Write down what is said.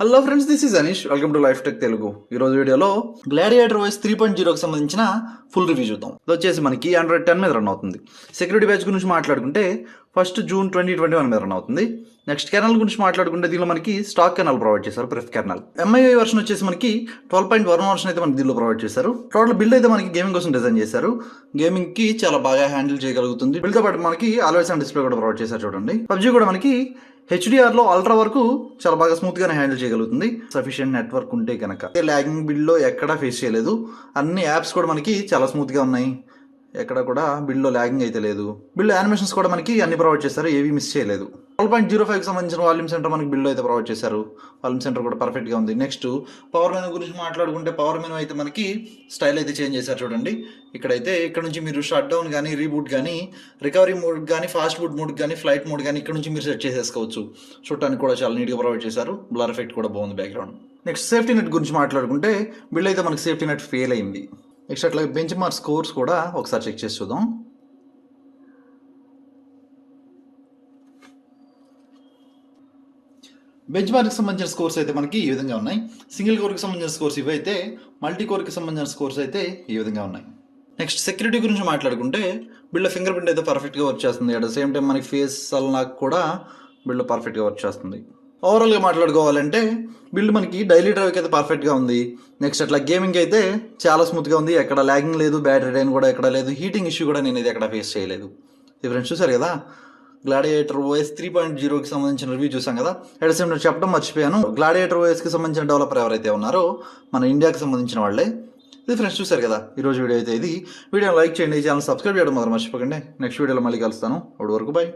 Hello friends, this is Anish. Welcome to life tech Telugu. ఈరోజు వీడియోలో Gladiator OS 3.0కి సంబంధించిన full review చూద్దాం. ఇది వచ్చేసి మనకి Android 10 మీద రన్ అవుతుంది. సెక్యూరిటీ బ్యాచ్ గురించి మాట్లాడుకుంటే 1 జూన్ 2021 మీద రన్ అవుతుంది. నెక్స్ట్ కెర్నల్ గురించి మాట్లాడుకుంటే దీనిలో మనకి స్టాక్ కెర్నల్ ప్రొవైడ్ చేశారు, ప్రెఫ్ కెర్నల్. MIUI వర్షన్ వచ్చేసి మనకి 12.1 వర్షన్ అయితే మనకి దీనిలో ప్రొవైడ్ చేశారు. టోటల్ బిల్డ్ అయితే మనకి గేమింగ్ కోసం డిజైన్ చేశారు. గేమింగ్ కి చాలా బాగా హ్యాండిల్ చేయగలుగుతుంది. బిల్డ్ తో పాటు మనకి ఆల్వేస్ ఆన్ డిస్ప్లే కూడా ప్రొవైడ్ చేశారు. చూడండి, పబ్జీ కూడా మనకి HDR లో అల్ట్రా వరకు చాలా బాగా స్మూత్ గానే హ్యాండిల్ చేయగలుగుతుంది. సఫిషియెంట్ నెట్వర్క్ ఉంటే కనుక లాగింగ్ బిల్డ్ లో ఎక్కడా ఫేస్ చేయలేదు. అన్ని యాప్స్ కూడా మనకి చాలా స్మూత్ గా ఉన్నాయి. ఎక్కడ కూడా బిల్డ్ లో లాగింగ్ అయితే లేదు. బిల్డ్ యానిమేషన్స్ కూడా మనకి అన్ని ప్రొవైడ్ చేశారు, ఏవి మిస్ చేయలేదు. 12.05 సంబంధించిన వాల్యూమ్ సెంటర్ మనకి బిల్డ్ అయితే ప్రొవైడ్ చేశారు. వాల్యూమ్ సెంటర్ కూడా పర్ఫెక్ట్ గా ఉంది. నెక్స్ట్ పవర్ మెనూ గురించి మాట్లాడుకుంటే పవర్ మెనూ అయితే మనకి స్టైల్ అయితే చేంజ్ చేశారు. చూడండి, ఇక్కడైతే ఇక్కడ నుంచి మీరు షట్ డౌన్ కానీ, రీబూట్ కానీ, రికవరీ మోడ్ కానీ, ఫాస్ట్ బూట్ మోడ్ కానీ, ఫ్లైట్ మోడ్ కానీ ఇక్కడ నుంచి మీరు సెట్ చేసేసుకోవచ్చు. చూడటానికి కూడా చాలా నీట్గా ప్రొవైడ్ చేశారు. బ్లర్ ఎఫెక్ట్ కూడా బాగుంది బ్యాక్గ్రౌండ్. నెక్స్ట్ సేఫ్టీ నెట్ గురించి మాట్లాడుకుంటే బిల్డ్ అయితే మనకి సేఫ్టీ నెట్ ఫెయిల్ అయింది. నెక్స్ట్ అట్లా బెంచ్ మార్క్ స్కోర్స్ కూడా ఒకసారి చెక్ చేసి చూద్దాం. బెంచ్ మార్క్కి సంబంధించిన స్కోర్స్ అయితే మనకి ఈ విధంగా ఉన్నాయి. సింగిల్ కోర్కి సంబంధించిన స్కోర్స్ ఇవి అయితే, మల్టీ కోర్కి సంబంధించిన స్కోర్స్ అయితే ఈ విధంగా ఉన్నాయి. నెక్స్ట్ సెక్యూరిటీ గురించి మాట్లాడుకుంటే బిల్డ్ ఫింగర్ ప్రింట్ అయితే పర్ఫెక్ట్గా వర్క్ చేస్తుంది. అట్ ద సేమ్ టైం మనకి ఫేస్ అల్లాక్ కూడా బిల్డ్ పర్ఫెక్ట్గా వర్క్ చేస్తుంది. ఓవరాల్గా మాట్లాడుకోవాలంటే బిల్డ్ మనకి డైలీ డ్రైవ్కి అయితే పర్ఫెక్ట్గా ఉంది. నెక్స్ట్ అట్లా గేమింగ్ అయితే చాలా స్మూత్గా ఉంది. ఎక్కడ లాగింగ్ లేదు, బ్యాటరీ డ్రైన్ కూడా ఎక్కడ లేదు, హీటింగ్ ఇష్యూ కూడా నేను ఇది ఎక్కడ ఫేస్ చేయలేదు. ఈ ఫ్రెండ్స్ చూసారు కదా, Gladiator OS 3.0కి సంబంధించిన రివ్యూ చూసాం కదా. అట్ సేమ్ నేను చెప్పడం మర్చిపోయాను, Gladiator OSకి సంబంధించిన డెవలపర్ ఎవరైతే ఉన్నారో మన ఇండియాకి సంబంధించిన వాళ్ళే. ఇది ఫ్రెండ్స్ చూసారు కదా ఈరోజు వీడియో అయితే ఇది. వీడియో లైక్ చేయండి, ఛానల్ సబ్స్క్రైబ్ చేయడం మాత్రం మర్చిపోకండి. నెక్స్ట్ వీడియోలో మళ్ళీ కలుస్తాను. అప్పటి వరకు బై.